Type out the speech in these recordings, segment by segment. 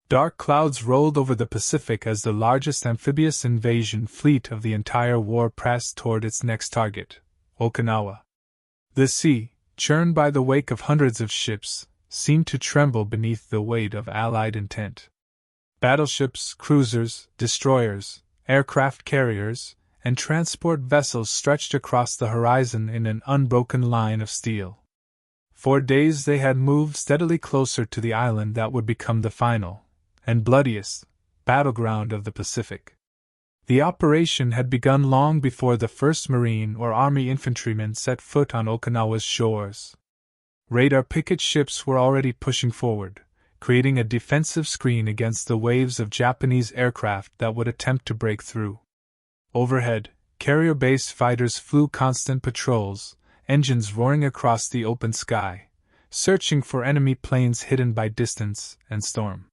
Dark clouds rolled over the Pacific as the largest amphibious invasion fleet of the entire war pressed toward its next target, Okinawa. The sea, churned by the wake of hundreds of ships, seemed to tremble beneath the weight of Allied intent. Battleships, cruisers, destroyers, aircraft carriers, and transport vessels stretched across the horizon in an unbroken line of steel. For days they had moved steadily closer to the island that would become the final, and bloodiest, battleground of the Pacific. The operation had begun long before the first Marine or Army infantrymen set foot on Okinawa's shores. Radar picket ships were already pushing forward, creating a defensive screen against the waves of Japanese aircraft that would attempt to break through. Overhead, carrier-based fighters flew constant patrols, engines roaring across the open sky, searching for enemy planes hidden by distance and storm.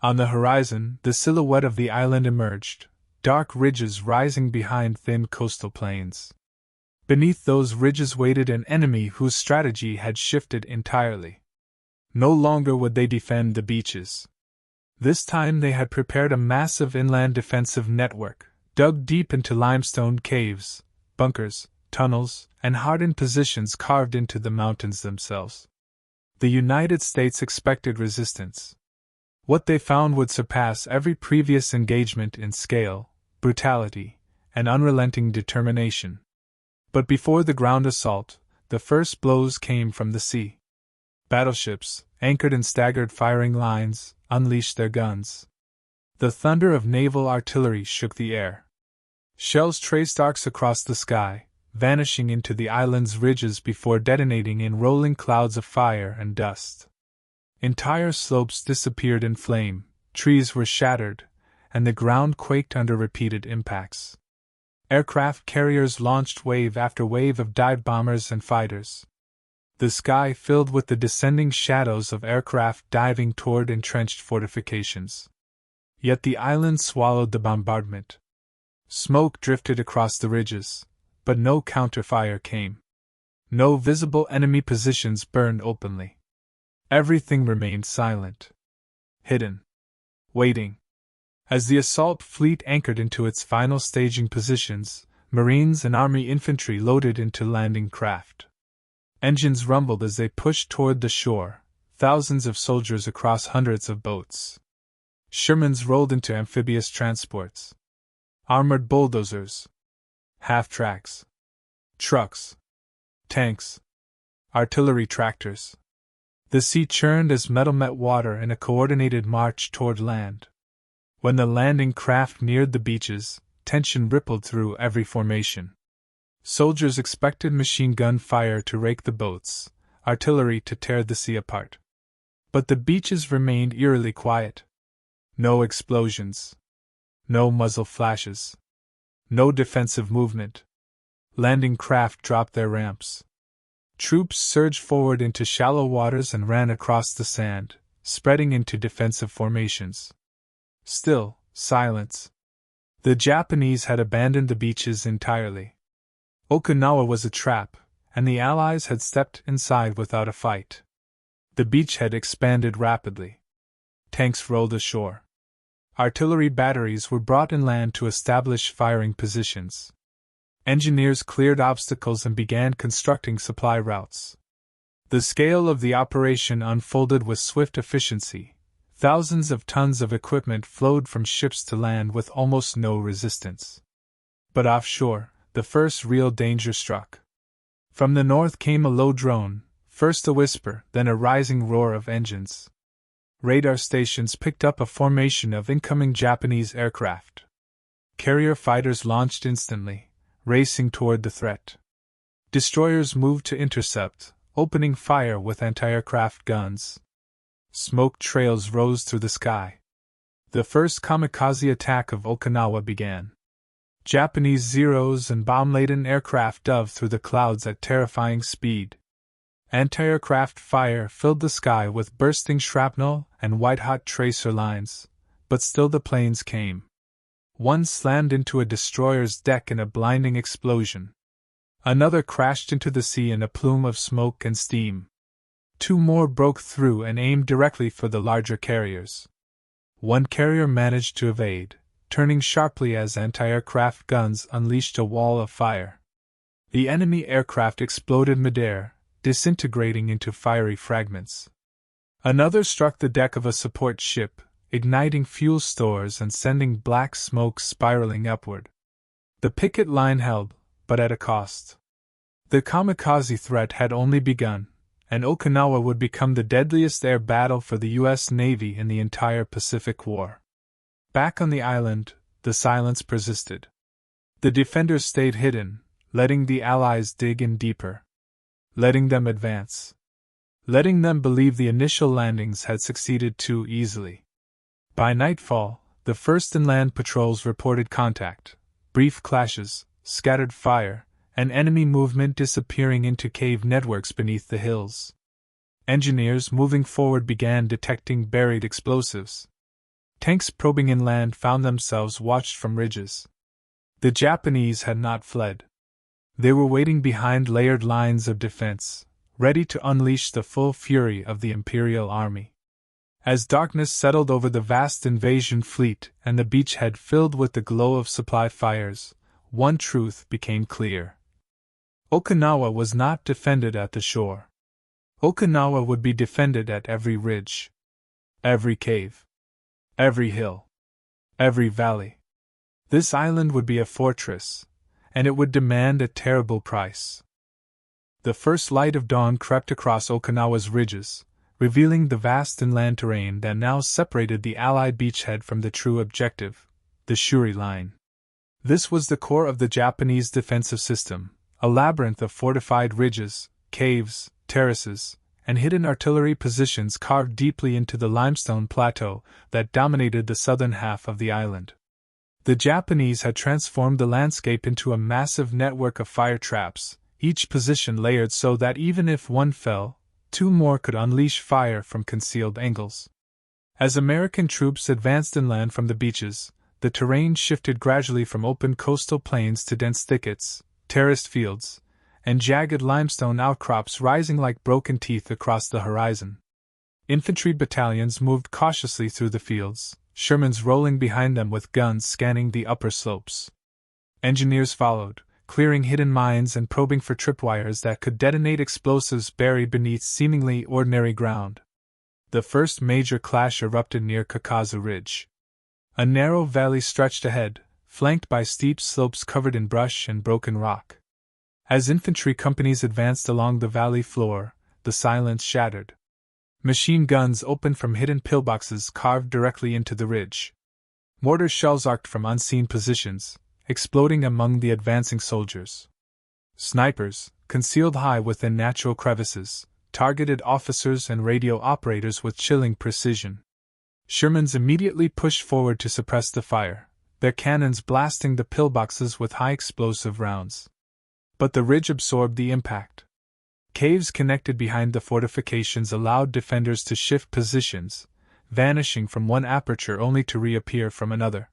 On the horizon, the silhouette of the island emerged, dark ridges rising behind thin coastal plains. Beneath those ridges waited an enemy whose strategy had shifted entirely. No longer would they defend the beaches. This time they had prepared a massive inland defensive network, dug deep into limestone caves, bunkers, tunnels, and hardened positions carved into the mountains themselves. The United States expected resistance. What they found would surpass every previous engagement in scale, brutality, and unrelenting determination. But before the ground assault, the first blows came from the sea. Battleships, anchored in staggered firing lines, unleashed their guns. The thunder of naval artillery shook the air. Shells traced arcs across the sky, vanishing into the island's ridges before detonating in rolling clouds of fire and dust. Entire slopes disappeared in flame, trees were shattered, and the ground quaked under repeated impacts. Aircraft carriers launched wave after wave of dive bombers and fighters. The sky filled with the descending shadows of aircraft diving toward entrenched fortifications. Yet the island swallowed the bombardment. Smoke drifted across the ridges, but no counterfire came. No visible enemy positions burned openly. Everything remained silent. Hidden. Waiting. As the assault fleet anchored into its final staging positions, Marines and Army infantry loaded into landing craft. Engines rumbled as they pushed toward the shore, thousands of soldiers across hundreds of boats. Shermans rolled into amphibious transports. Armored bulldozers. Half-tracks. Trucks. Tanks. Artillery tractors. The sea churned as metal met water in a coordinated march toward land. When the landing craft neared the beaches, tension rippled through every formation. Soldiers expected machine gun fire to rake the boats, artillery to tear the sea apart. But the beaches remained eerily quiet. No explosions. No muzzle flashes. No defensive movement. Landing craft dropped their ramps. Troops surged forward into shallow waters and ran across the sand, spreading into defensive formations. Still, silence. The Japanese had abandoned the beaches entirely. Okinawa was a trap, and the Allies had stepped inside without a fight. The beachhead expanded rapidly. Tanks rolled ashore. Artillery batteries were brought inland to establish firing positions. Engineers cleared obstacles and began constructing supply routes. The scale of the operation unfolded with swift efficiency. Thousands of tons of equipment flowed from ships to land with almost no resistance. But offshore, the first real danger struck. From the north came a low drone, first a whisper, then a rising roar of engines. Radar stations picked up a formation of incoming Japanese aircraft. Carrier fighters launched instantly, racing toward the threat. Destroyers moved to intercept, opening fire with anti-aircraft guns. Smoke trails rose through the sky. The first kamikaze attack of Okinawa began. Japanese Zeros and bomb-laden aircraft dove through the clouds at terrifying speed. Anti-aircraft fire filled the sky with bursting shrapnel and white-hot tracer lines, but still the planes came. One slammed into a destroyer's deck in a blinding explosion. Another crashed into the sea in a plume of smoke and steam. Two more broke through and aimed directly for the larger carriers. One carrier managed to evade, turning sharply as anti-aircraft guns unleashed a wall of fire. The enemy aircraft exploded midair, disintegrating into fiery fragments. Another struck the deck of a support ship, igniting fuel stores and sending black smoke spiraling upward. The picket line held, but at a cost. The kamikaze threat had only begun, and Okinawa would become the deadliest air battle for the U.S. Navy in the entire Pacific War. Back on the island, the silence persisted. The defenders stayed hidden, letting the Allies dig in deeper. Letting them advance. Letting them believe the initial landings had succeeded too easily. By nightfall, the first inland patrols reported contact, brief clashes, scattered fire, and enemy movement disappearing into cave networks beneath the hills. Engineers moving forward began detecting buried explosives. Tanks probing inland found themselves watched from ridges. The Japanese had not fled. They were waiting behind layered lines of defense, ready to unleash the full fury of the Imperial Army. As darkness settled over the vast invasion fleet and the beachhead filled with the glow of supply fires, one truth became clear. Okinawa was not defended at the shore. Okinawa would be defended at every ridge, every cave, every hill, every valley. This island would be a fortress, and it would demand a terrible price. The first light of dawn crept across Okinawa's ridges, revealing the vast inland terrain that now separated the Allied beachhead from the true objective, the Shuri Line. This was the core of the Japanese defensive system, a labyrinth of fortified ridges, caves, terraces, and hidden artillery positions carved deeply into the limestone plateau that dominated the southern half of the island. The Japanese had transformed the landscape into a massive network of fire traps, each position layered so that even if one fell, two more could unleash fire from concealed angles. As American troops advanced inland from the beaches, the terrain shifted gradually from open coastal plains to dense thickets, terraced fields, and jagged limestone outcrops rising like broken teeth across the horizon. Infantry battalions moved cautiously through the fields, Shermans rolling behind them with guns scanning the upper slopes. Engineers followed, clearing hidden mines and probing for tripwires that could detonate explosives buried beneath seemingly ordinary ground. The first major clash erupted near Kakazu Ridge. A narrow valley stretched ahead, flanked by steep slopes covered in brush and broken rock. As infantry companies advanced along the valley floor, the silence shattered. Machine guns opened from hidden pillboxes carved directly into the ridge. Mortar shells arced from unseen positions, exploding among the advancing soldiers. Snipers, concealed high within natural crevices, targeted officers and radio operators with chilling precision. Shermans immediately pushed forward to suppress the fire, their cannons blasting the pillboxes with high explosive rounds. But the ridge absorbed the impact. Caves connected behind the fortifications allowed defenders to shift positions, vanishing from one aperture only to reappear from another.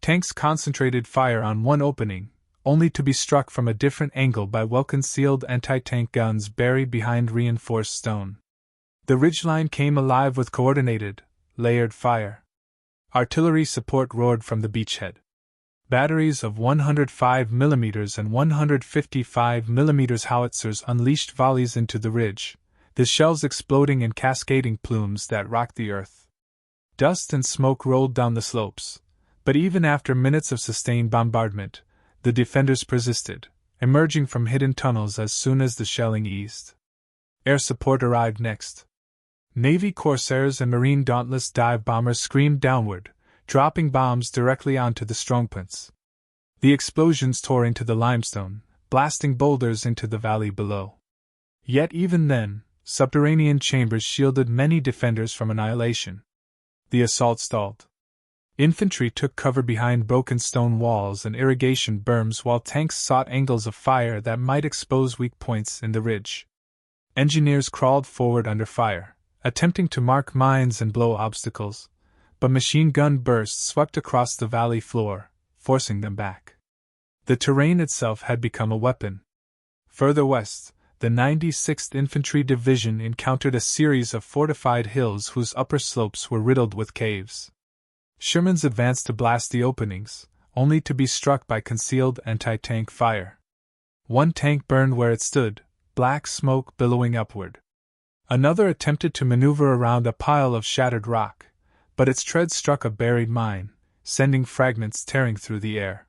Tanks concentrated fire on one opening, only to be struck from a different angle by well-concealed anti-tank guns buried behind reinforced stone. The ridgeline came alive with coordinated, layered fire. Artillery support roared from the beachhead. Batteries of 105mm and 155mm howitzers unleashed volleys into the ridge, the shells exploding in cascading plumes that rocked the earth. Dust and smoke rolled down the slopes, but even after minutes of sustained bombardment, the defenders persisted, emerging from hidden tunnels as soon as the shelling eased. Air support arrived next. Navy Corsairs and Marine Dauntless dive bombers screamed downward, dropping bombs directly onto the strongpoints. The explosions tore into the limestone, blasting boulders into the valley below. Yet even then, subterranean chambers shielded many defenders from annihilation. The assault stalled. Infantry took cover behind broken stone walls and irrigation berms while tanks sought angles of fire that might expose weak points in the ridge. Engineers crawled forward under fire, attempting to mark mines and blow obstacles, but machine gun bursts swept across the valley floor, forcing them back. The terrain itself had become a weapon. Further west, the 96th Infantry Division encountered a series of fortified hills whose upper slopes were riddled with caves. Shermans advanced to blast the openings, only to be struck by concealed anti-tank fire. One tank burned where it stood, black smoke billowing upward. Another attempted to maneuver around a pile of shattered rock, but its tread struck a buried mine, sending fragments tearing through the air.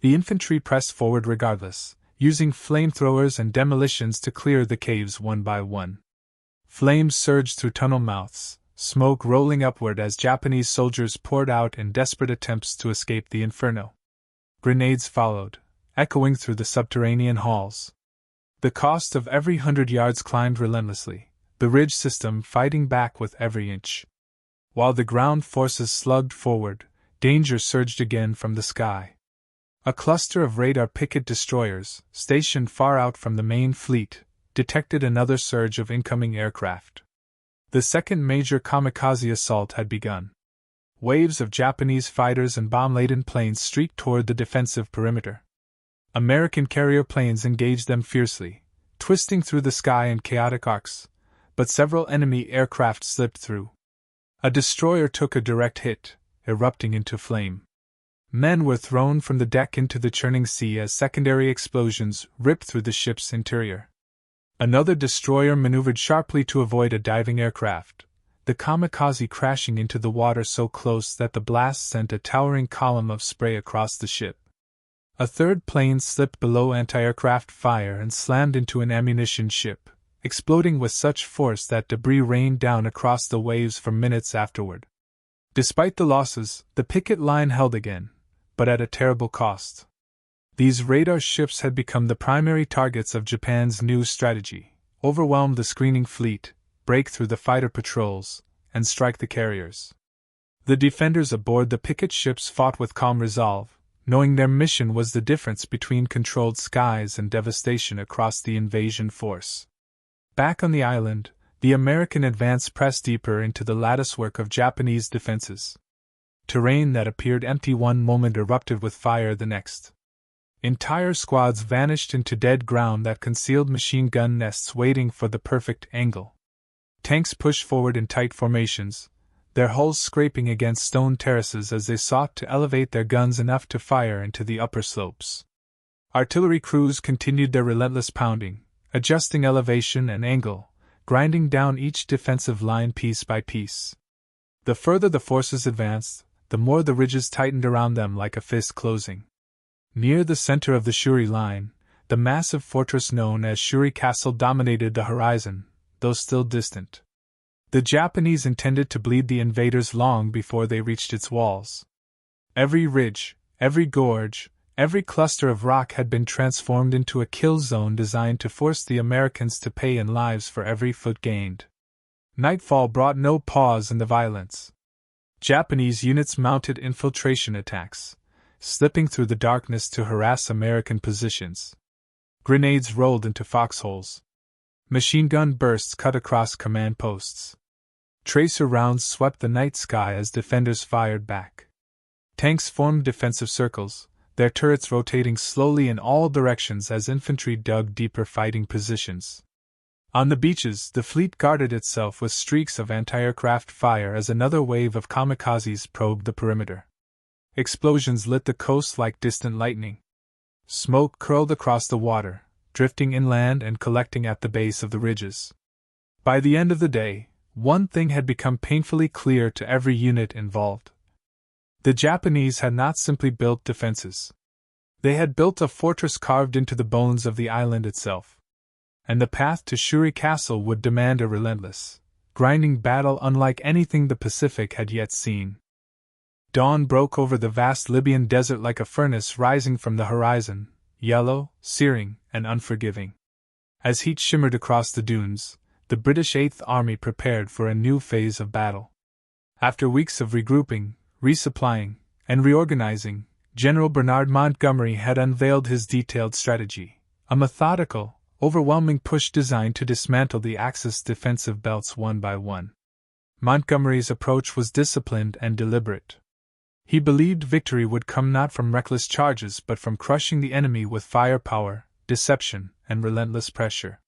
The infantry pressed forward regardless, using flamethrowers and demolitions to clear the caves one by one. Flames surged through tunnel mouths, smoke rolling upward as Japanese soldiers poured out in desperate attempts to escape the inferno. Grenades followed, echoing through the subterranean halls. The cost of every 100 yards climbed relentlessly, the ridge system fighting back with every inch. While the ground forces slugged forward, danger surged again from the sky. A cluster of radar picket destroyers, stationed far out from the main fleet, detected another surge of incoming aircraft. The second major kamikaze assault had begun. Waves of Japanese fighters and bomb-laden planes streaked toward the defensive perimeter. American carrier planes engaged them fiercely, twisting through the sky in chaotic arcs, but several enemy aircraft slipped through. A destroyer took a direct hit, erupting into flame. Men were thrown from the deck into the churning sea as secondary explosions ripped through the ship's interior. Another destroyer maneuvered sharply to avoid a diving aircraft, the kamikaze crashing into the water so close that the blast sent a towering column of spray across the ship. A third plane slipped below anti-aircraft fire and slammed into an ammunition ship, exploding with such force that debris rained down across the waves for minutes afterward. Despite the losses, the picket line held again, but at a terrible cost. These radar ships had become the primary targets of Japan's new strategy: overwhelm the screening fleet, break through the fighter patrols, and strike the carriers. The defenders aboard the picket ships fought with calm resolve, knowing their mission was the difference between controlled skies and devastation across the invasion force. Back on the island, the American advance pressed deeper into the latticework of Japanese defenses. Terrain that appeared empty one moment erupted with fire the next. Entire squads vanished into dead ground that concealed machine gun nests waiting for the perfect angle. Tanks pushed forward in tight formations, their hulls scraping against stone terraces as they sought to elevate their guns enough to fire into the upper slopes. Artillery crews continued their relentless pounding, adjusting elevation and angle, grinding down each defensive line piece by piece. The further the forces advanced, the more the ridges tightened around them like a fist closing. Near the center of the Shuri line, the massive fortress known as Shuri Castle dominated the horizon, though still distant. The Japanese intended to bleed the invaders long before they reached its walls. Every ridge, every gorge, every cluster of rock had been transformed into a kill zone designed to force the Americans to pay in lives for every foot gained. Nightfall brought no pause in the violence. Japanese units mounted infiltration attacks, slipping through the darkness to harass American positions. Grenades rolled into foxholes. Machine gun bursts cut across command posts. Tracer rounds swept the night sky as defenders fired back. Tanks formed defensive circles, their turrets rotating slowly in all directions as infantry dug deeper fighting positions. On the beaches, the fleet guarded itself with streaks of anti-aircraft fire as another wave of kamikazes probed the perimeter. Explosions lit the coast like distant lightning. Smoke curled across the water, drifting inland and collecting at the base of the ridges. By the end of the day, one thing had become painfully clear to every unit involved. The Japanese had not simply built defenses. They had built a fortress carved into the bones of the island itself. And the path to Shuri Castle would demand a relentless, grinding battle unlike anything the Pacific had yet seen. Dawn broke over the vast Libyan desert like a furnace rising from the horizon, yellow, searing, and unforgiving. As heat shimmered across the dunes, the British Eighth Army prepared for a new phase of battle. After weeks of regrouping, resupplying, and reorganizing, General Bernard Montgomery had unveiled his detailed strategy, a methodical, overwhelming push designed to dismantle the Axis defensive belts one by one. Montgomery's approach was disciplined and deliberate. He believed victory would come not from reckless charges but from crushing the enemy with firepower, deception, and relentless pressure.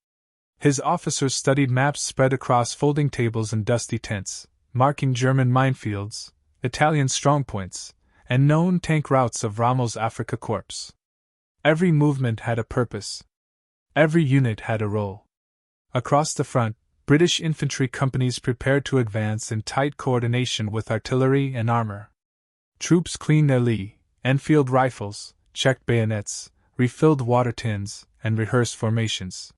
His officers studied maps spread across folding tables and dusty tents, marking German minefields, Italian strongpoints, and known tank routes of Rommel's Afrika Korps. Every movement had a purpose. Every unit had a role. Across the front, British infantry companies prepared to advance in tight coordination with artillery and armor. Troops cleaned their Lee Enfield rifles, checked bayonets, refilled water tins, and rehearsed formations.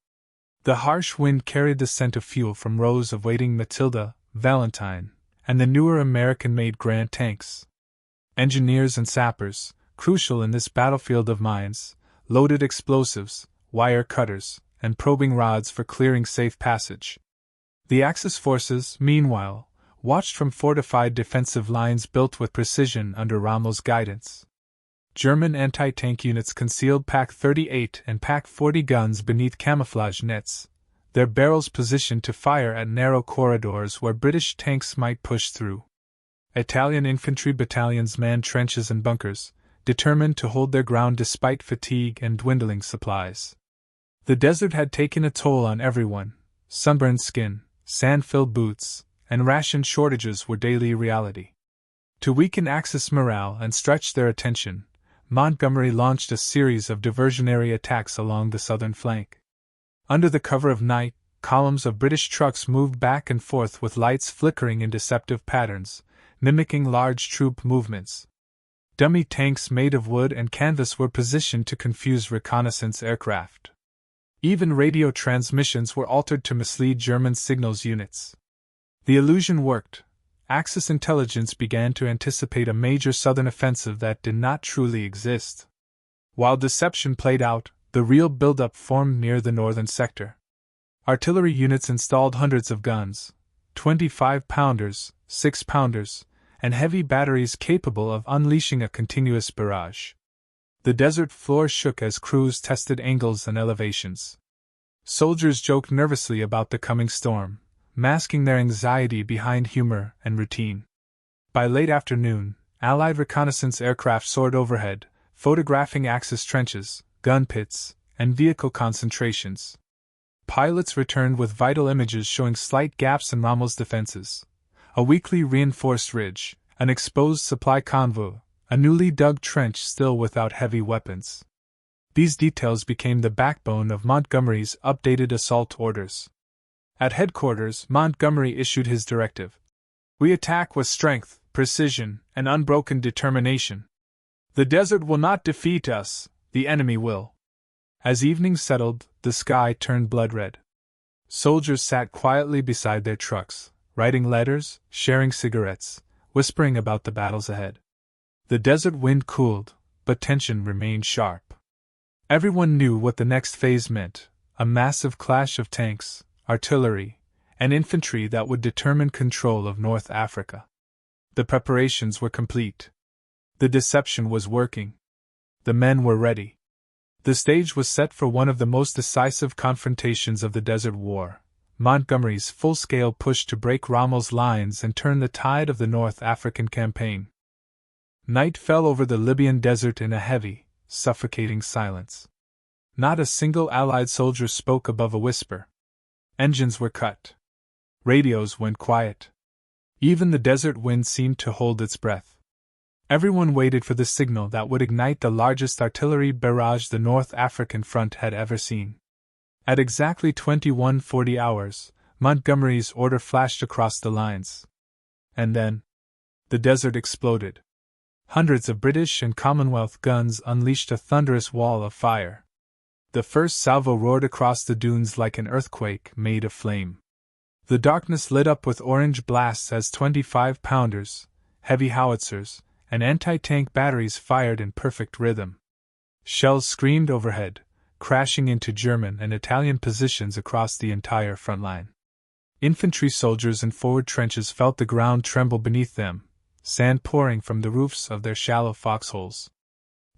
The harsh wind carried the scent of fuel from rows of waiting Matilda, Valentine, and the newer American-made Grant tanks. Engineers and sappers, crucial in this battlefield of mines, loaded explosives, wire cutters, and probing rods for clearing safe passage. The Axis forces, meanwhile, watched from fortified defensive lines built with precision under Rommel's guidance. German anti-tank units concealed Pak-38 and Pak-40 guns beneath camouflage nets, their barrels positioned to fire at narrow corridors where British tanks might push through. Italian infantry battalions manned trenches and bunkers, determined to hold their ground despite fatigue and dwindling supplies. The desert had taken a toll on everyone. Sunburned skin, sand-filled boots, and ration shortages were daily reality. To weaken Axis morale and stretch their attention, Montgomery launched a series of diversionary attacks along the southern flank. Under the cover of night, columns of British trucks moved back and forth with lights flickering in deceptive patterns, mimicking large troop movements. Dummy tanks made of wood and canvas were positioned to confuse reconnaissance aircraft. Even radio transmissions were altered to mislead German signals units. The illusion worked. Axis intelligence began to anticipate a major southern offensive that did not truly exist. While deception played out, the real buildup formed near the northern sector. Artillery units installed hundreds of guns, 25-pounders, 6-pounders, and heavy batteries capable of unleashing a continuous barrage. The desert floor shook as crews tested angles and elevations. Soldiers joked nervously about the coming storm, masking their anxiety behind humor and routine. By late afternoon, Allied reconnaissance aircraft soared overhead, photographing Axis trenches, gun pits, and vehicle concentrations. Pilots returned with vital images showing slight gaps in Rommel's defenses: a weakly reinforced ridge, an exposed supply convoy, a newly dug trench still without heavy weapons. These details became the backbone of Montgomery's updated assault orders. At headquarters, Montgomery issued his directive: "We attack with strength, precision, and unbroken determination. The desert will not defeat us, the enemy will." As evening settled, the sky turned blood red. Soldiers sat quietly beside their trucks, writing letters, sharing cigarettes, whispering about the battles ahead. The desert wind cooled, but tension remained sharp. Everyone knew what the next phase meant: a massive clash of tanks, artillery, and infantry that would determine control of North Africa. The preparations were complete. The deception was working. The men were ready. The stage was set for one of the most decisive confrontations of the Desert War: Montgomery's full-scale push to break Rommel's lines and turn the tide of the North African campaign. Night fell over the Libyan desert in a heavy, suffocating silence. Not a single Allied soldier spoke above a whisper. Engines were cut. Radios went quiet. Even the desert wind seemed to hold its breath. Everyone waited for the signal that would ignite the largest artillery barrage the North African front had ever seen. At exactly 21:40 hours, Montgomery's order flashed across the lines. And then, the desert exploded. Hundreds of British and Commonwealth guns unleashed a thunderous wall of fire. The first salvo roared across the dunes like an earthquake made of flame. The darkness lit up with orange blasts as 25-pounders, heavy howitzers, and anti-tank batteries fired in perfect rhythm. Shells screamed overhead, crashing into German and Italian positions across the entire front line. Infantry soldiers in forward trenches felt the ground tremble beneath them, sand pouring from the roofs of their shallow foxholes.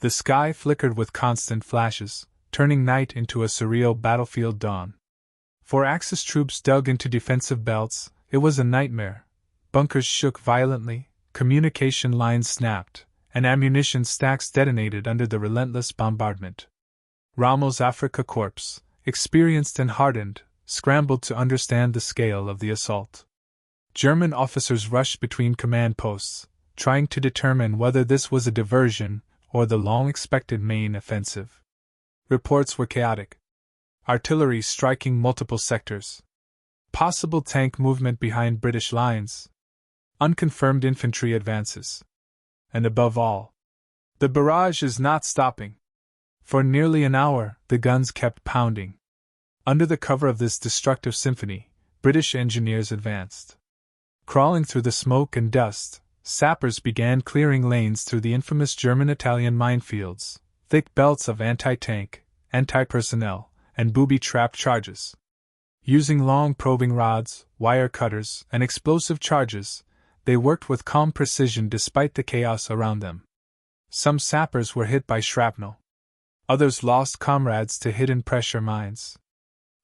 The sky flickered with constant flashes, turning night into a surreal battlefield dawn. For Axis troops dug into defensive belts, it was a nightmare. Bunkers shook violently, communication lines snapped, and ammunition stacks detonated under the relentless bombardment. Rommel's Afrika Korps, experienced and hardened, scrambled to understand the scale of the assault. German officers rushed between command posts, trying to determine whether this was a diversion or the long-expected main offensive. Reports were chaotic. Artillery striking multiple sectors. Possible tank movement behind British lines. Unconfirmed infantry advances. And above all, the barrage is not stopping. For nearly an hour, the guns kept pounding. Under the cover of this destructive symphony, British engineers advanced. Crawling through the smoke and dust, sappers began clearing lanes through the infamous German-Italian minefields, thick belts of anti-tank, anti-personnel, and booby-trapped charges. Using long probing rods, wire cutters, and explosive charges, they worked with calm precision despite the chaos around them. Some sappers were hit by shrapnel. Others lost comrades to hidden pressure mines.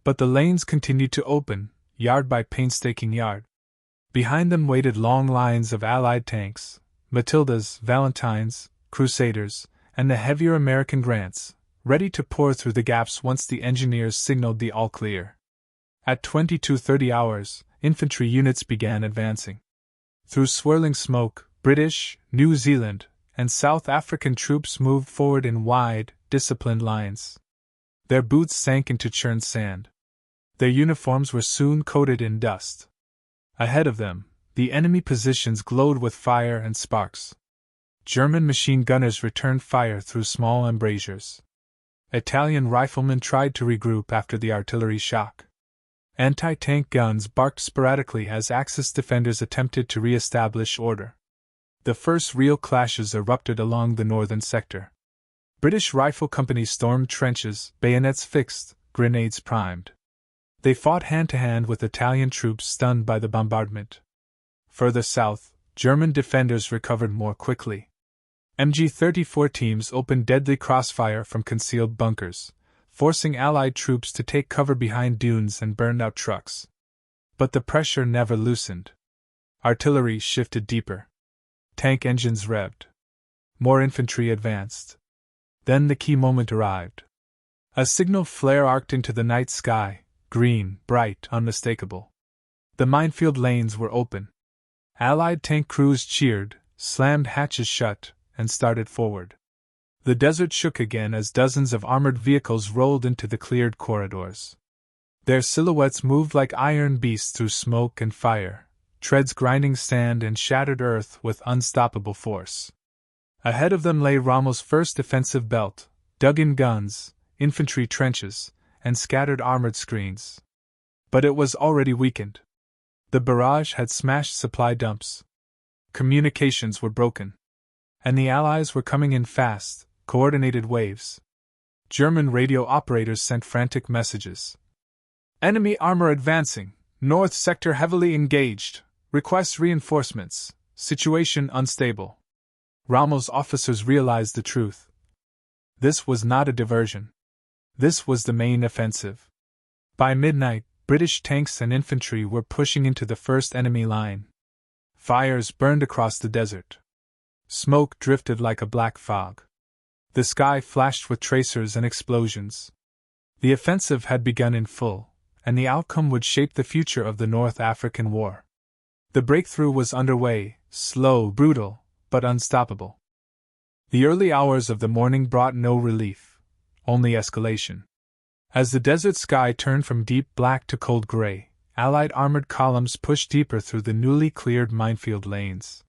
But the lanes continued to open, yard by painstaking yard. Behind them waited long lines of Allied tanks, Matildas, Valentines, Crusaders, and the heavier American Grants, ready to pour through the gaps once the engineers signaled the all-clear. At 22:30 hours, infantry units began advancing. Through swirling smoke, British, New Zealand, and South African troops moved forward in wide, disciplined lines. Their boots sank into churned sand. Their uniforms were soon coated in dust. Ahead of them, the enemy positions glowed with fire and sparks. German machine gunners returned fire through small embrasures. Italian riflemen tried to regroup after the artillery shock. Anti-tank guns barked sporadically as Axis defenders attempted to re-establish order. The first real clashes erupted along the northern sector. British rifle companies stormed trenches, bayonets fixed, grenades primed. They fought hand-to-hand with Italian troops stunned by the bombardment. Further south, German defenders recovered more quickly. MG-34 teams opened deadly crossfire from concealed bunkers, forcing Allied troops to take cover behind dunes and burned-out trucks. But the pressure never loosened. Artillery shifted deeper. Tank engines revved. More infantry advanced. Then the key moment arrived. A signal flare arced into the night sky, green, bright, unmistakable. The minefield lanes were open. Allied tank crews cheered, slammed hatches shut, and started forward. The desert shook again as dozens of armored vehicles rolled into the cleared corridors. Their silhouettes moved like iron beasts through smoke and fire, treads grinding sand and shattered earth with unstoppable force. Ahead of them lay Rommel's first defensive belt, dug-in guns, infantry trenches, and scattered armored screens. But it was already weakened. The barrage had smashed supply dumps. Communications were broken. And the Allies were coming in fast, coordinated waves. German radio operators sent frantic messages. Enemy armor advancing, north sector heavily engaged, requests reinforcements, situation unstable. Rommel's officers realized the truth. This was not a diversion. This was the main offensive. By midnight, British tanks and infantry were pushing into the first enemy line. Fires burned across the desert. Smoke drifted like a black fog. The sky flashed with tracers and explosions. The offensive had begun in full, and the outcome would shape the future of the North African War. The breakthrough was underway, slow, brutal, but unstoppable. The early hours of the morning brought no relief, only escalation. As the desert sky turned from deep black to cold gray, Allied armored columns pushed deeper through the newly cleared minefield lanes.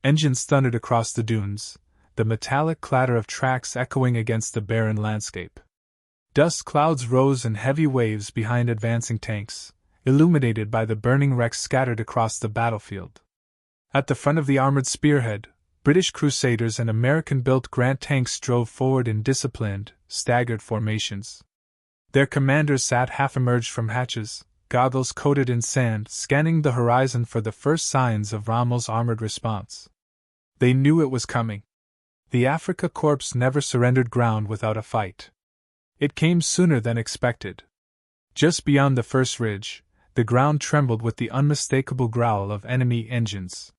Engines thundered across the dunes, the metallic clatter of tracks echoing against the barren landscape. Dust clouds rose in heavy waves behind advancing tanks, illuminated by the burning wrecks scattered across the battlefield. At the front of the armored spearhead, British Crusaders and American-built Grant tanks drove forward in disciplined, staggered formations. Their commanders sat half-emerged from hatches, goggles coated in sand, scanning the horizon for the first signs of Rommel's armored response. They knew it was coming. The Afrika Korps never surrendered ground without a fight. It came sooner than expected. Just beyond the first ridge, the ground trembled with the unmistakable growl of enemy engines.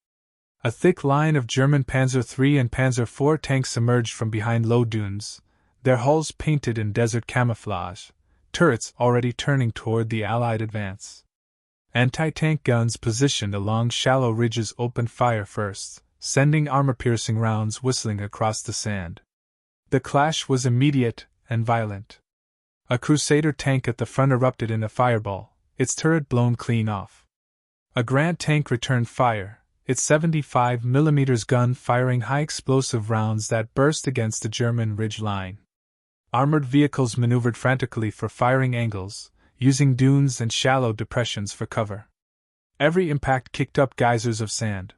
A thick line of German Panzer III and Panzer IV tanks emerged from behind low dunes, their hulls painted in desert camouflage, turrets already turning toward the Allied advance. Anti-tank guns positioned along shallow ridges opened fire first, sending armor-piercing rounds whistling across the sand. The clash was immediate and violent. A Crusader tank at the front erupted in a fireball, its turret blown clean off. A Grant tank returned fire, its 75mm gun firing high-explosive rounds that burst against the German ridge line. Armored vehicles maneuvered frantically for firing angles, using dunes and shallow depressions for cover. Every impact kicked up geysers of sand.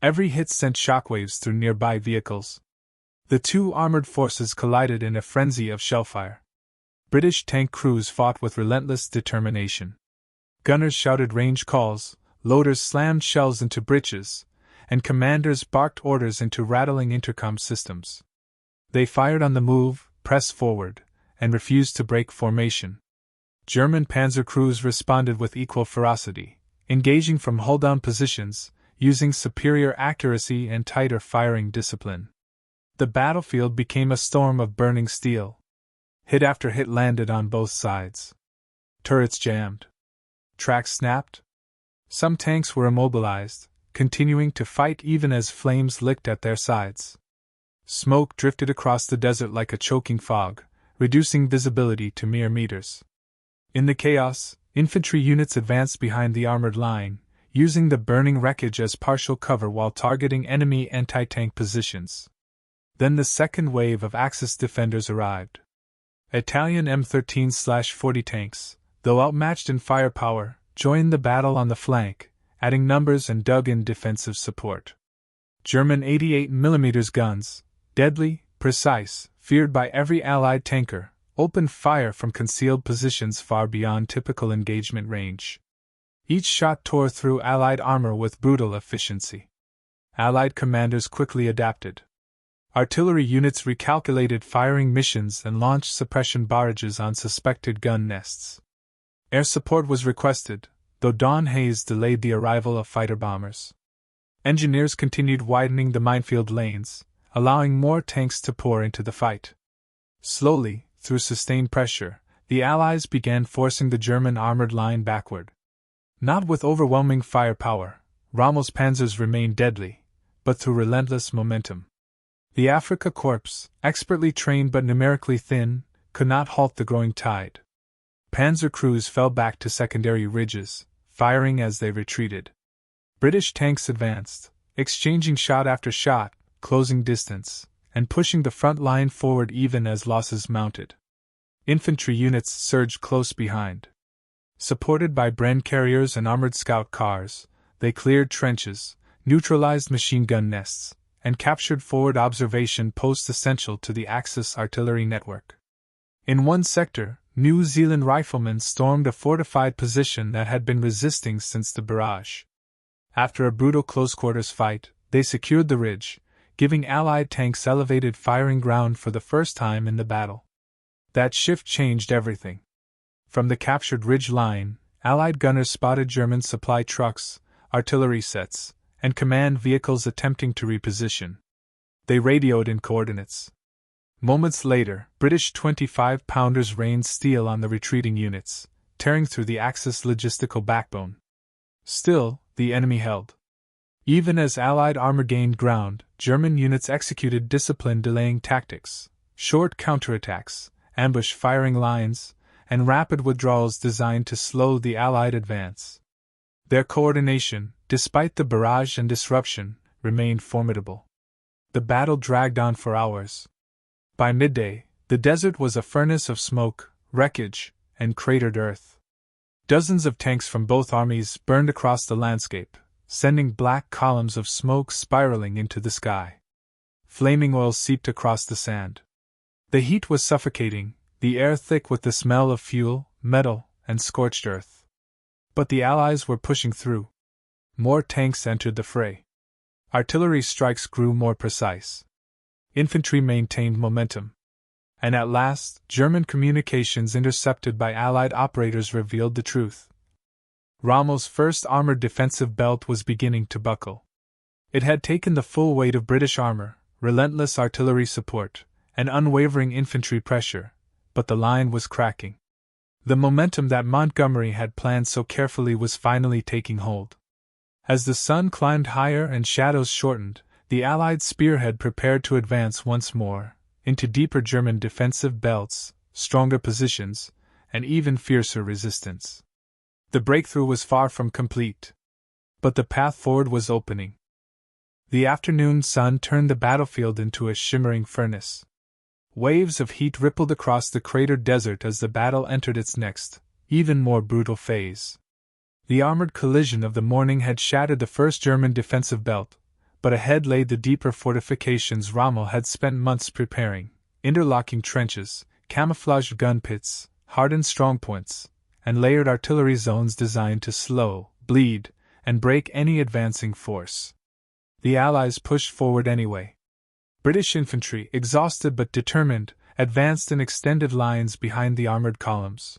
Every hit sent shockwaves through nearby vehicles. The two armored forces collided in a frenzy of shellfire. British tank crews fought with relentless determination. Gunners shouted range calls, loaders slammed shells into breaches, and commanders barked orders into rattling intercom systems. They fired on the move, pressed forward, and refused to break formation. German panzer crews responded with equal ferocity, engaging from hull-down positions, using superior accuracy and tighter firing discipline. The battlefield became a storm of burning steel. Hit after hit landed on both sides. Turrets jammed. Tracks snapped. Some tanks were immobilized, continuing to fight even as flames licked at their sides. Smoke drifted across the desert like a choking fog, reducing visibility to mere meters. In the chaos, infantry units advanced behind the armored line, using the burning wreckage as partial cover while targeting enemy anti-tank positions. Then the second wave of Axis defenders arrived. Italian M13/40 tanks, though outmatched in firepower, joined the battle on the flank, adding numbers and dug-in defensive support. German 88mm guns, deadly, precise, feared by every Allied tanker, opened fire from concealed positions far beyond typical engagement range. Each shot tore through Allied armor with brutal efficiency. Allied commanders quickly adapted. Artillery units recalculated firing missions and launched suppression barrages on suspected gun nests. Air support was requested, though dawn haze delayed the arrival of fighter bombers. Engineers continued widening the minefield lanes, allowing more tanks to pour into the fight. Slowly, through sustained pressure, the Allies began forcing the German armored line backward. Not with overwhelming firepower, Rommel's panzers remained deadly, but through relentless momentum. The Afrika Korps, expertly trained but numerically thin, could not halt the growing tide. Panzer crews fell back to secondary ridges, firing as they retreated. British tanks advanced, exchanging shot after shot, closing distance, and pushing the front line forward even as losses mounted. Infantry units surged close behind. Supported by Bren carriers and armored scout cars, they cleared trenches, neutralized machine gun nests, and captured forward observation posts essential to the Axis artillery network. In one sector, New Zealand riflemen stormed a fortified position that had been resisting since the barrage. After a brutal close-quarters fight, they secured the ridge, giving Allied tanks elevated firing ground for the first time in the battle. That shift changed everything. From the captured ridge line, Allied gunners spotted German supply trucks, artillery sets, and command vehicles attempting to reposition. They radioed in coordinates. Moments later, British 25-pounders rained steel on the retreating units, tearing through the Axis logistical backbone. Still, the enemy held. Even as Allied armor gained ground, German units executed disciplined delaying tactics, short counterattacks, ambush firing lines, and rapid withdrawals designed to slow the Allied advance. Their coordination, despite the barrage and disruption, remained formidable. The battle dragged on for hours. By midday, the desert was a furnace of smoke, wreckage, and cratered earth. Dozens of tanks from both armies burned across the landscape, sending black columns of smoke spiraling into the sky. Flaming oil seeped across the sand. The heat was suffocating, the air thick with the smell of fuel, metal, and scorched earth. But the Allies were pushing through. More tanks entered the fray. Artillery strikes grew more precise. Infantry maintained momentum. And at last, German communications intercepted by Allied operators revealed the truth. Rommel's first armored defensive belt was beginning to buckle. It had taken the full weight of British armor, relentless artillery support, and unwavering infantry pressure, but the line was cracking. The momentum that Montgomery had planned so carefully was finally taking hold. As the sun climbed higher and shadows shortened, the Allied spearhead prepared to advance once more, into deeper German defensive belts, stronger positions, and even fiercer resistance. The breakthrough was far from complete. But the path forward was opening. The afternoon sun turned the battlefield into a shimmering furnace. Waves of heat rippled across the cratered desert as the battle entered its next, even more brutal phase. The armored collision of the morning had shattered the first German defensive belt, but ahead lay the deeper fortifications Rommel had spent months preparing: interlocking trenches, camouflaged gun pits, hardened strongpoints, and layered artillery zones designed to slow, bleed, and break any advancing force. The Allies pushed forward anyway. British infantry, exhausted but determined, advanced in extended lines behind the armored columns.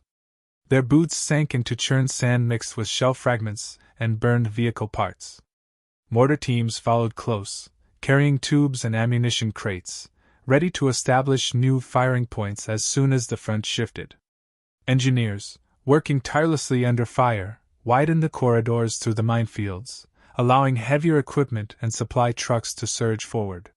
Their boots sank into churned sand mixed with shell fragments and burned vehicle parts. Mortar teams followed close, carrying tubes and ammunition crates, ready to establish new firing points as soon as the front shifted. Engineers, working tirelessly under fire, widened the corridors through the minefields, allowing heavier equipment and supply trucks to surge forward.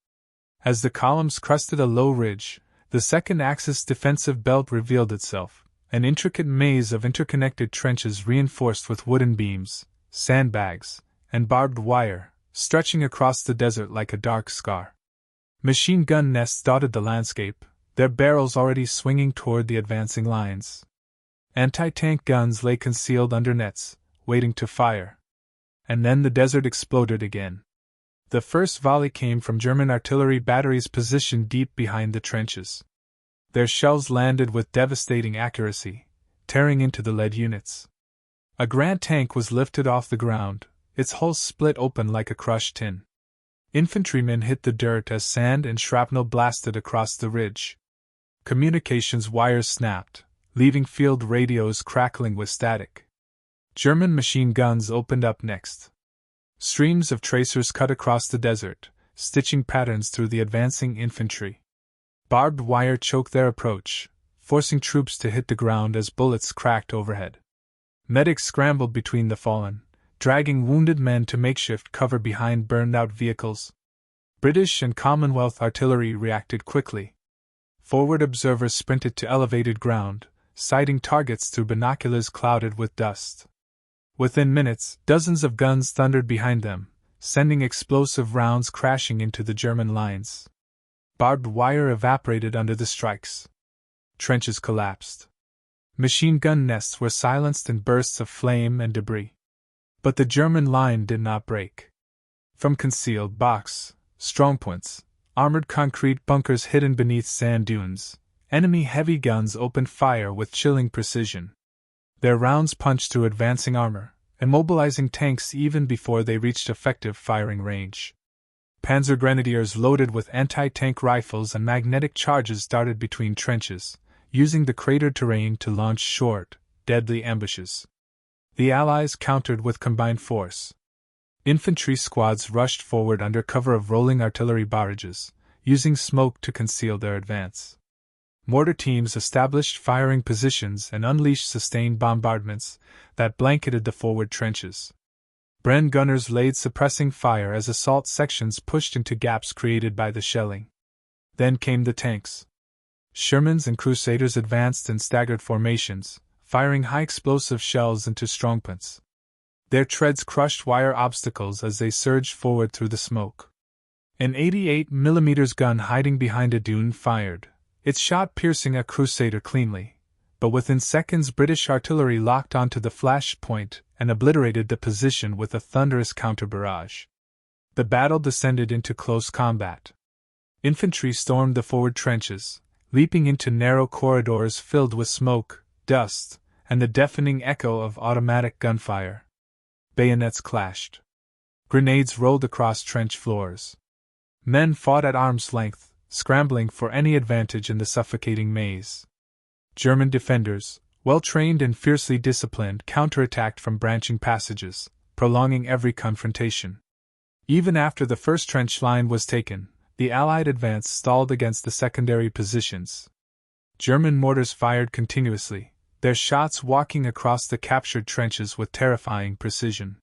As the columns crested a low ridge, the second Axis defensive belt revealed itself, an intricate maze of interconnected trenches reinforced with wooden beams, sandbags, and barbed wire, stretching across the desert like a dark scar. Machine gun nests dotted the landscape, their barrels already swinging toward the advancing lines. Anti-tank guns lay concealed under nets, waiting to fire. And then the desert exploded again. The first volley came from German artillery batteries positioned deep behind the trenches. Their shells landed with devastating accuracy, tearing into the lead units. A Grand tank was lifted off the ground, its hull split open like a crushed tin. Infantrymen hit the dirt as sand and shrapnel blasted across the ridge. Communications wires snapped, leaving field radios crackling with static. German machine guns opened up next. Streams of tracers cut across the desert, stitching patterns through the advancing infantry. Barbed wire choked their approach, forcing troops to hit the ground as bullets cracked overhead. Medics scrambled between the fallen, dragging wounded men to makeshift cover behind burned-out vehicles. British and Commonwealth artillery reacted quickly. Forward observers sprinted to elevated ground, sighting targets through binoculars clouded with dust. Within minutes, dozens of guns thundered behind them, sending explosive rounds crashing into the German lines. Barbed wire evaporated under the strikes. Trenches collapsed. Machine gun nests were silenced in bursts of flame and debris. But the German line did not break. From concealed box, strongpoints, armored concrete bunkers hidden beneath sand dunes, enemy heavy guns opened fire with chilling precision. Their rounds punched through advancing armor, immobilizing tanks even before they reached effective firing range. Panzer grenadiers loaded with anti-tank rifles and magnetic charges darted between trenches, using the cratered terrain to launch short, deadly ambushes. The Allies countered with combined force. Infantry squads rushed forward under cover of rolling artillery barrages, using smoke to conceal their advance. Mortar teams established firing positions and unleashed sustained bombardments that blanketed the forward trenches. Bren gunners laid suppressing fire as assault sections pushed into gaps created by the shelling. Then came the tanks. Shermans and Crusaders advanced in staggered formations, firing high-explosive shells into strongpoints. Their treads crushed wire obstacles as they surged forward through the smoke. An 88mm gun hiding behind a dune fired, its shot piercing a Crusader cleanly, but within seconds British artillery locked onto the flash point and obliterated the position with a thunderous counter-barrage. The battle descended into close combat. Infantry stormed the forward trenches, leaping into narrow corridors filled with smoke, dust, and the deafening echo of automatic gunfire. Bayonets clashed. Grenades rolled across trench floors. Men fought at arm's length, scrambling for any advantage in the suffocating maze. German defenders, well-trained and fiercely disciplined, counterattacked from branching passages, prolonging every confrontation. Even after the first trench line was taken, the Allied advance stalled against the secondary positions. German mortars fired continuously, their shots walking across the captured trenches with terrifying precision.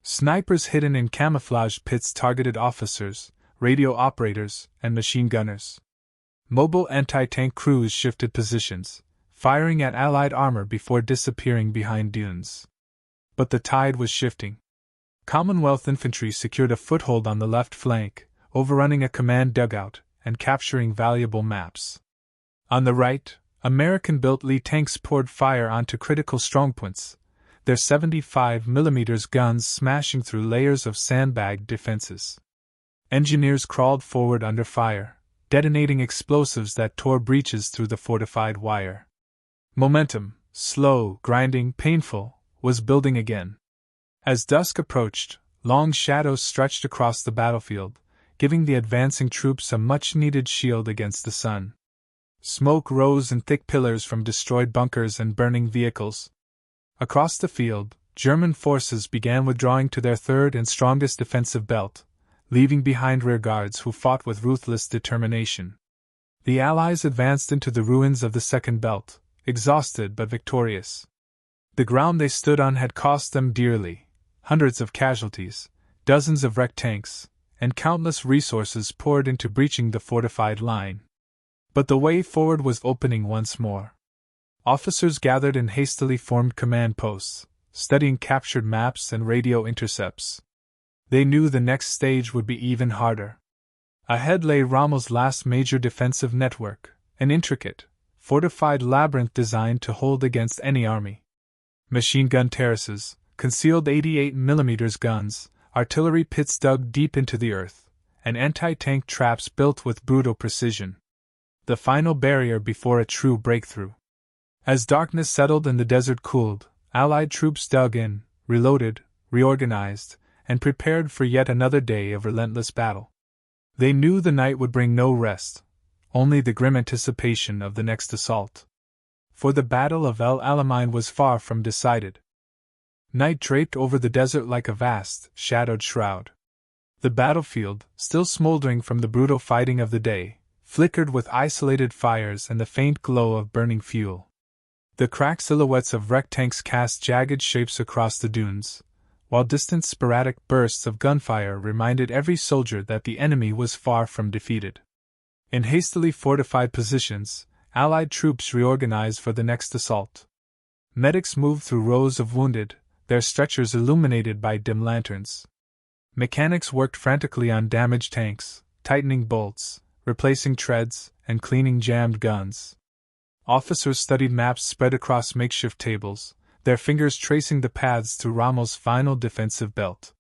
Snipers hidden in camouflaged pits targeted officers, radio operators, and machine gunners. Mobile anti-tank crews shifted positions, firing at Allied armor before disappearing behind dunes. But the tide was shifting. Commonwealth infantry secured a foothold on the left flank, overrunning a command dugout and capturing valuable maps. On the right, American-built Lee tanks poured fire onto critical strongpoints, their 75mm guns smashing through layers of sandbagged defenses. Engineers crawled forward under fire, detonating explosives that tore breaches through the fortified wire. Momentum, slow, grinding, painful, was building again. As dusk approached, long shadows stretched across the battlefield, giving the advancing troops a much-needed shield against the sun. Smoke rose in thick pillars from destroyed bunkers and burning vehicles. Across the field, German forces began withdrawing to their third and strongest defensive belt, leaving behind rearguards who fought with ruthless determination. The Allies advanced into the ruins of the second belt, exhausted but victorious. The ground they stood on had cost them dearly. Hundreds of casualties, dozens of wrecked tanks, and countless resources poured into breaching the fortified line. But the way forward was opening once more. Officers gathered in hastily formed command posts, studying captured maps and radio intercepts. They knew the next stage would be even harder. Ahead lay Rommel's last major defensive network, an intricate, fortified labyrinth designed to hold against any army. Machine gun terraces, concealed 88mm guns, artillery pits dug deep into the earth, and anti-tank traps built with brutal precision. The final barrier before a true breakthrough. As darkness settled and the desert cooled, Allied troops dug in, reloaded, reorganized, and prepared for yet another day of relentless battle. They knew the night would bring no rest, only the grim anticipation of the next assault. For the Battle of El Alamein was far from decided. Night draped over the desert like a vast, shadowed shroud. The battlefield, still smoldering from the brutal fighting of the day, flickered with isolated fires and the faint glow of burning fuel. The cracked silhouettes of wrecked tanks cast jagged shapes across the dunes, while distant sporadic bursts of gunfire reminded every soldier that the enemy was far from defeated. In hastily fortified positions, Allied troops reorganized for the next assault. Medics moved through rows of wounded, their stretchers illuminated by dim lanterns. Mechanics worked frantically on damaged tanks, tightening bolts, replacing treads, and cleaning jammed guns. Officers studied maps spread across makeshift tables, their fingers tracing the paths to Rommel's final defensive belt.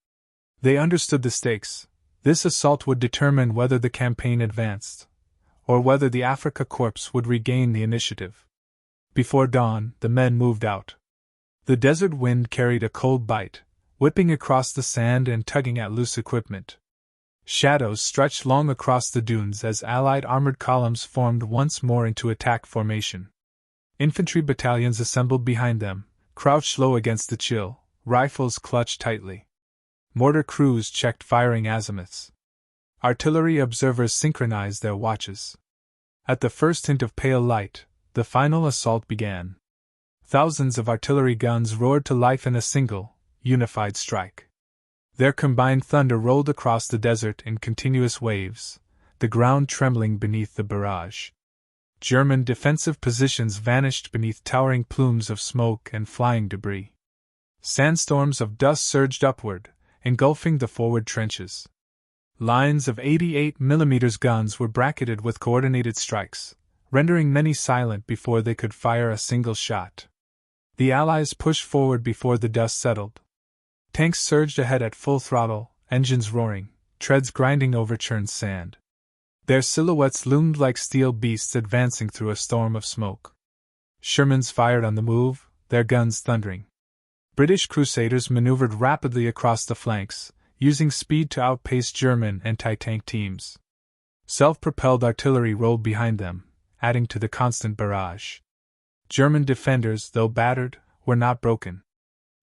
They understood the stakes. This assault would determine whether the campaign advanced, or whether the Afrika Korps would regain the initiative. Before dawn, the men moved out. The desert wind carried a cold bite, whipping across the sand and tugging at loose equipment. Shadows stretched long across the dunes as Allied armored columns formed once more into attack formation. Infantry battalions assembled behind them, crouched low against the chill, rifles clutched tightly. Mortar crews checked firing azimuths. Artillery observers synchronized their watches. At the first hint of pale light, the final assault began. Thousands of artillery guns roared to life in a single, unified strike. Their combined thunder rolled across the desert in continuous waves, the ground trembling beneath the barrage. German defensive positions vanished beneath towering plumes of smoke and flying debris. Sandstorms of dust surged upward, engulfing the forward trenches. Lines of 88mm guns were bracketed with coordinated strikes, rendering many silent before they could fire a single shot. The Allies pushed forward before the dust settled. Tanks surged ahead at full throttle, engines roaring, treads grinding over churned sand. Their silhouettes loomed like steel beasts advancing through a storm of smoke. Shermans fired on the move, their guns thundering. British crusaders maneuvered rapidly across the flanks, using speed to outpace German anti-tank teams. Self-propelled artillery rolled behind them, adding to the constant barrage. German defenders, though battered, were not broken.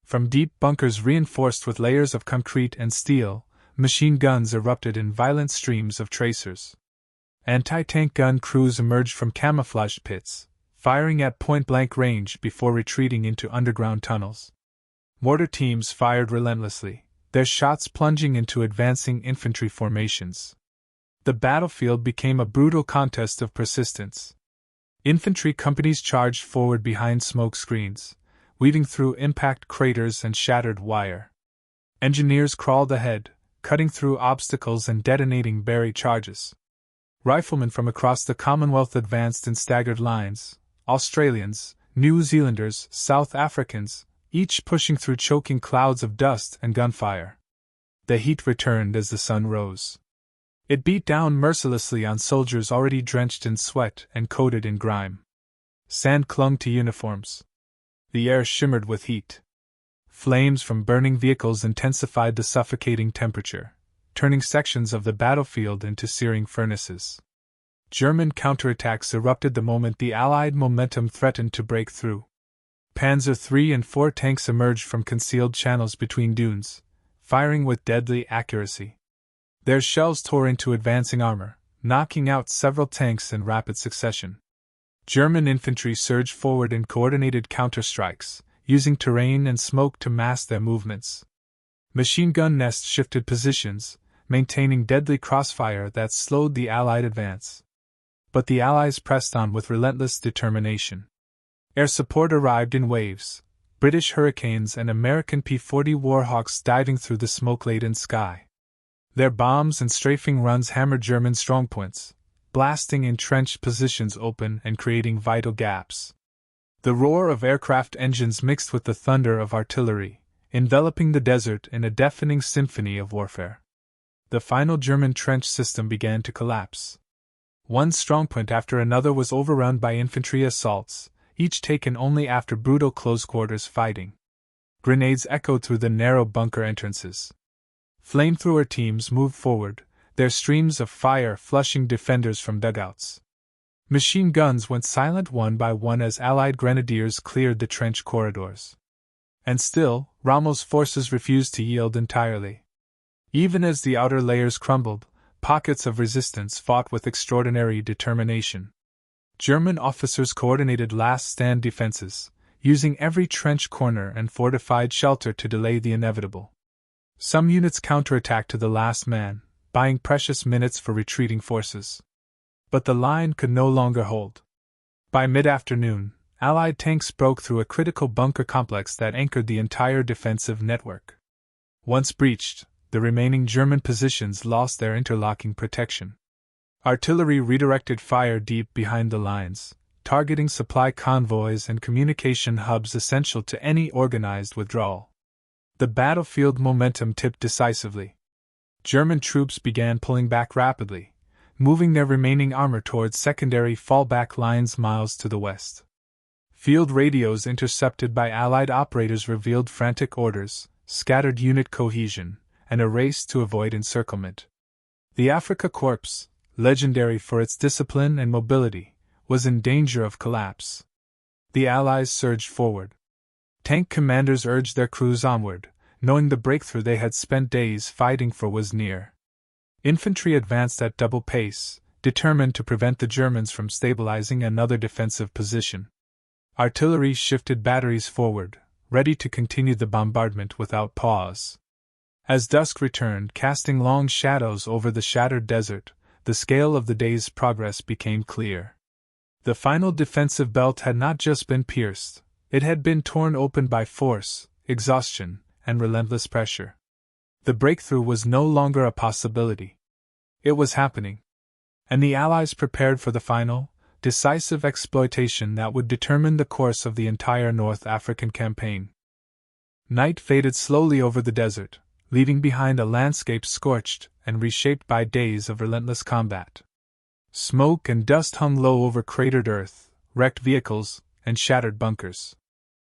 From deep bunkers reinforced with layers of concrete and steel, machine guns erupted in violent streams of tracers. Anti-tank gun crews emerged from camouflaged pits, firing at point-blank range before retreating into underground tunnels. Mortar teams fired relentlessly, their shots plunging into advancing infantry formations. The battlefield became a brutal contest of persistence. Infantry companies charged forward behind smoke screens, weaving through impact craters and shattered wire. Engineers crawled ahead, cutting through obstacles and detonating buried charges. Riflemen from across the Commonwealth advanced in staggered lines, Australians, New Zealanders, South Africans, each pushing through choking clouds of dust and gunfire. The heat returned as the sun rose. It beat down mercilessly on soldiers already drenched in sweat and coated in grime. Sand clung to uniforms. The air shimmered with heat. Flames from burning vehicles intensified the suffocating temperature, turning sections of the battlefield into searing furnaces. German counterattacks erupted the moment the Allied momentum threatened to break through. Panzer III and IV tanks emerged from concealed channels between dunes, firing with deadly accuracy. Their shells tore into advancing armor, knocking out several tanks in rapid succession. German infantry surged forward in coordinated counterstrikes, using terrain and smoke to mask their movements. Machine gun nests shifted positions, maintaining deadly crossfire that slowed the Allied advance. But the Allies pressed on with relentless determination. Air support arrived in waves, British Hurricanes and American P-40 Warhawks diving through the smoke-laden sky. Their bombs and strafing runs hammered German strongpoints, blasting entrenched positions open and creating vital gaps. The roar of aircraft engines mixed with the thunder of artillery, enveloping the desert in a deafening symphony of warfare. The final German trench system began to collapse. One strongpoint after another was overrun by infantry assaults, each taken only after brutal close-quarters fighting. Grenades echoed through the narrow bunker entrances. Flamethrower teams moved forward, their streams of fire flushing defenders from dugouts. Machine guns went silent one by one as Allied grenadiers cleared the trench corridors. And still, Rommel's forces refused to yield entirely. Even as the outer layers crumbled, pockets of resistance fought with extraordinary determination. German officers coordinated last-stand defenses, using every trench corner and fortified shelter to delay the inevitable. Some units counterattacked to the last man, buying precious minutes for retreating forces. But the line could no longer hold. By mid-afternoon, Allied tanks broke through a critical bunker complex that anchored the entire defensive network. Once breached, the remaining German positions lost their interlocking protection. Artillery redirected fire deep behind the lines, targeting supply convoys and communication hubs essential to any organized withdrawal. The battlefield momentum tipped decisively. German troops began pulling back rapidly, moving their remaining armor towards secondary fallback lines miles to the west. Field radios intercepted by Allied operators revealed frantic orders, scattered unit cohesion, and a race to avoid encirclement. The Afrika Korps, legendary for its discipline and mobility, was in danger of collapse. The Allies surged forward. Tank commanders urged their crews onward, knowing the breakthrough they had spent days fighting for was near. Infantry advanced at double pace, determined to prevent the Germans from stabilizing another defensive position. Artillery shifted batteries forward, ready to continue the bombardment without pause. As dusk returned, casting long shadows over the shattered desert, the scale of the day's progress became clear. The final defensive belt had not just been pierced, it had been torn open by force, exhaustion, and relentless pressure. The breakthrough was no longer a possibility. It was happening. And the Allies prepared for the final, decisive exploitation that would determine the course of the entire North African campaign. Night faded slowly over the desert, leaving behind a landscape scorched and reshaped by days of relentless combat. Smoke and dust hung low over cratered earth, wrecked vehicles, and shattered bunkers.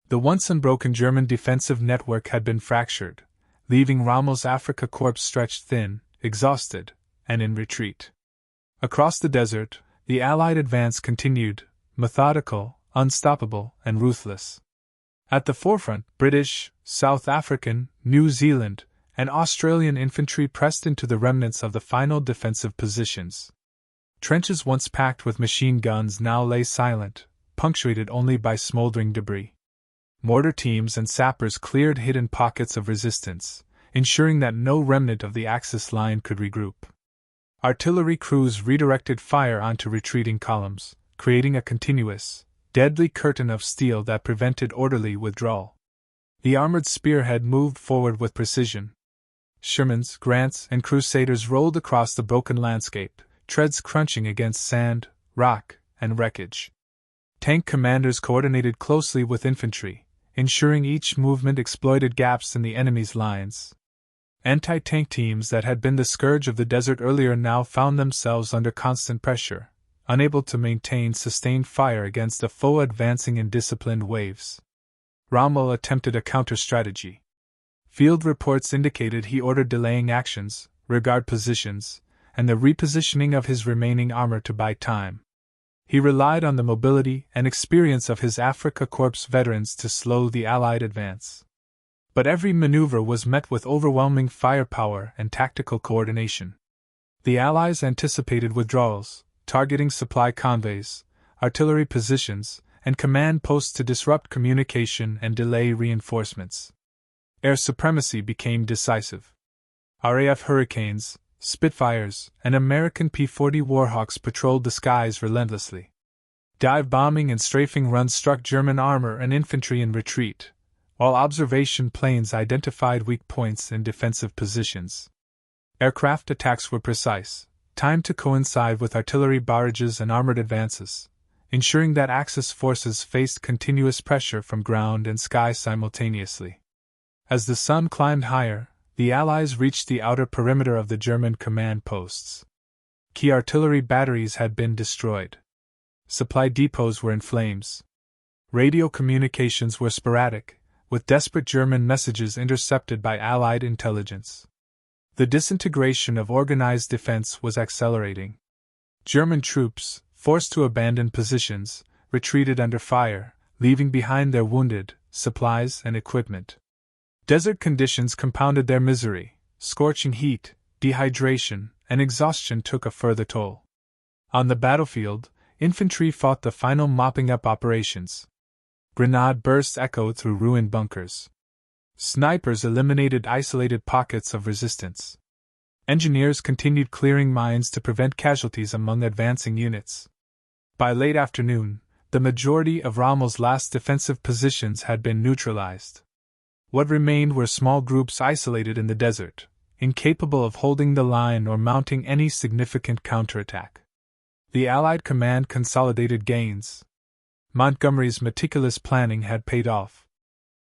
The once unbroken German defensive network had been fractured, leaving Rommel's Afrika Korps stretched thin, exhausted, and in retreat. Across the desert, the Allied advance continued, methodical, unstoppable, and ruthless. At the forefront, British, South African, New Zealand, and Australian infantry pressed into the remnants of the final defensive positions. Trenches once packed with machine guns now lay silent, punctuated only by smoldering debris. Mortar teams and sappers cleared hidden pockets of resistance, ensuring that no remnant of the Axis line could regroup. Artillery crews redirected fire onto retreating columns, creating a continuous, deadly curtain of steel that prevented orderly withdrawal. The armored spearhead moved forward with precision. Shermans, Grants, and Crusaders rolled across the broken landscape, treads crunching against sand, rock, and wreckage. Tank commanders coordinated closely with infantry, ensuring each movement exploited gaps in the enemy's lines. Anti-tank teams that had been the scourge of the desert earlier now found themselves under constant pressure, unable to maintain sustained fire against a foe advancing in disciplined waves. Rommel attempted a counter-strategy. Field reports indicated he ordered delaying actions, rearguard positions, and the repositioning of his remaining armor to buy time. He relied on the mobility and experience of his Afrika Korps veterans to slow the Allied advance. But every maneuver was met with overwhelming firepower and tactical coordination. The Allies anticipated withdrawals, targeting supply convoys, artillery positions, and command posts to disrupt communication and delay reinforcements. Air supremacy became decisive. RAF Hurricanes, Spitfires, and American P-40 Warhawks patrolled the skies relentlessly. Dive bombing and strafing runs struck German armor and infantry in retreat, while observation planes identified weak points in defensive positions. Aircraft attacks were precise, timed to coincide with artillery barrages and armored advances, ensuring that Axis forces faced continuous pressure from ground and sky simultaneously. As the sun climbed higher, the Allies reached the outer perimeter of the German command posts. Key artillery batteries had been destroyed. Supply depots were in flames. Radio communications were sporadic, with desperate German messages intercepted by Allied intelligence. The disintegration of organized defense was accelerating. German troops, forced to abandon positions, retreated under fire, leaving behind their wounded, supplies, and equipment. Desert conditions compounded their misery. Scorching heat, dehydration, and exhaustion took a further toll. On the battlefield, infantry fought the final mopping-up operations. Grenade bursts echoed through ruined bunkers. Snipers eliminated isolated pockets of resistance. Engineers continued clearing mines to prevent casualties among advancing units. By late afternoon, the majority of Rommel's last defensive positions had been neutralized. What remained were small groups isolated in the desert, incapable of holding the line or mounting any significant counterattack. The Allied command consolidated gains. Montgomery's meticulous planning had paid off.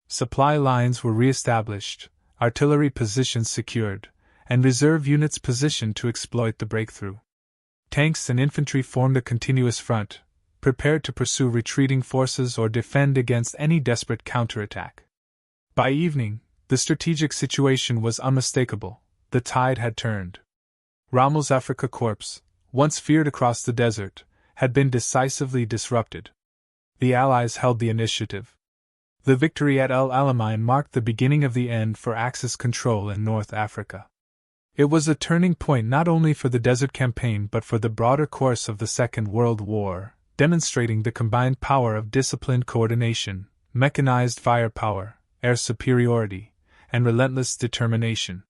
Supply lines were re-established, artillery positions secured, and reserve units positioned to exploit the breakthrough. Tanks and infantry formed a continuous front, prepared to pursue retreating forces or defend against any desperate counterattack. By evening, the strategic situation was unmistakable. The tide had turned. Rommel's Afrika Korps, once feared across the desert, had been decisively disrupted. The Allies held the initiative. The victory at El Alamein marked the beginning of the end for Axis control in North Africa. It was a turning point not only for the Desert Campaign but for the broader course of the Second World War, demonstrating the combined power of disciplined coordination, mechanized firepower, air superiority, and relentless determination.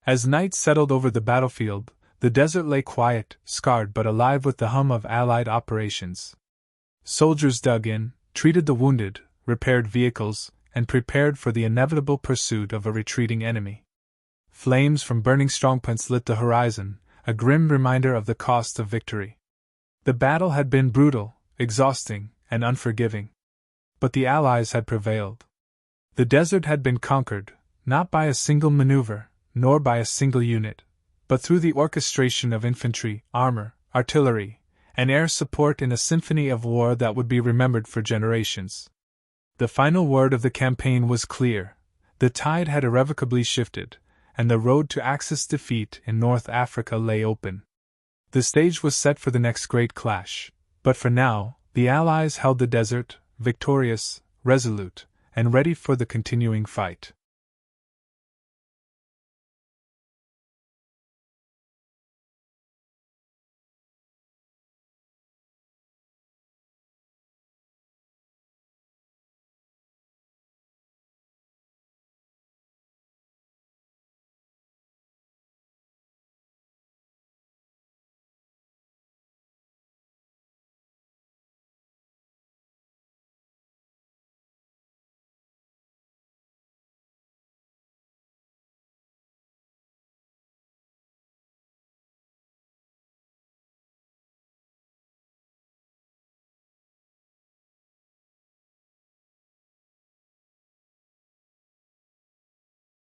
As night settled over the battlefield, the desert lay quiet, scarred but alive with the hum of Allied operations. Soldiers dug in, treated the wounded, repaired vehicles, and prepared for the inevitable pursuit of a retreating enemy. Flames from burning strongpoints lit the horizon, a grim reminder of the cost of victory. The battle had been brutal, exhausting, and unforgiving. But the Allies had prevailed. The desert had been conquered, not by a single maneuver, nor by a single unit, but through the orchestration of infantry, armor, artillery, and air support in a symphony of war that would be remembered for generations. The final word of the campaign was clear. The tide had irrevocably shifted, and the road to Axis defeat in North Africa lay open. The stage was set for the next great clash, but for now, the Allies held the desert, victorious, resolute, and ready for the continuing fight.